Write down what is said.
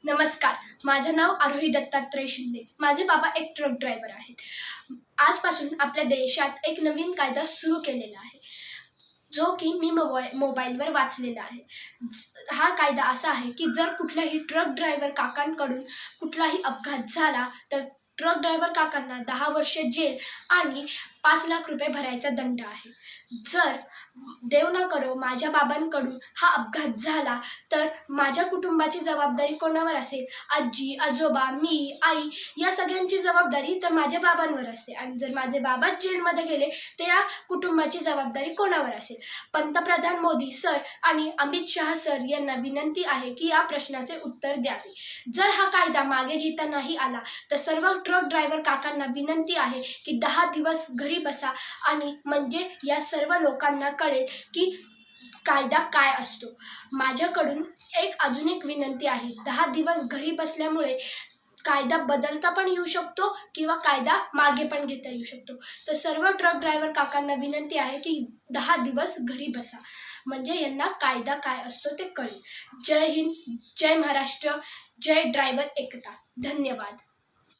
नमस्कार, माझं नाव आरोही दत्तात्रय शिंदे. माझे बाबा एक ट्रक ड्रायव्हर आहेत. आजपासून आपल्या देशात एक नवीन कायदा सुरू केलेला आहे, जो की मी मोबाईलवर वाचलेला आहे. हा कायदा असा आहे की जर कुठल्याही ट्रक ड्रायव्हर काकांकडून कुठलाही अपघात झाला तर ट्रक ड्रायव्हर काकांना 10 वर्षे जेल आणि 5 लाख रुपये भरायचा दंड आहे. जर देव न करो माझ्या बाबांकडून हा अपघात झाला तर माझ्या कुटुंबाची जबाबदारी कोणावर असेल? आजी, आजोबा, मी, आई या सगळ्यांची जबाबदारी तर माझ्या बाबांवर असते. आणि जर माझे बाबाच जेलमध्ये गेले तर या कुटुंबाची जबाबदारी कोणावर असेल? पंतप्रधान मोदी सर आणि अमित शहा सर यांना विनंती आहे की या प्रश्नाचे उत्तर द्यावे. जर हा कायदा मागे घेता नाही आला तर सर्व ट्रक ड्रायव्हर काकांना विनंती आहे की 10 दिवस घरी बसा, आणि म्हणजे या सर्व लोकांना कळेल की कायदा काय असतो. माझ्याकडून अजून एक विनंती आहे. 10 दिवस घरी बसल्यामुळे कायदा बदलता पण येऊ शकतो किंवा कायदा मागे पण घेता येऊ शकतो. तर सर्व ट्रक ड्रायव्हर काकांना विनंती आहे की 10 दिवस घरी बसा, म्हणजे यांना कायदा काय असतो ते कळेल. जय हिंद, जय महाराष्ट्र, जय ड्रायव्हर एकता. धन्यवाद.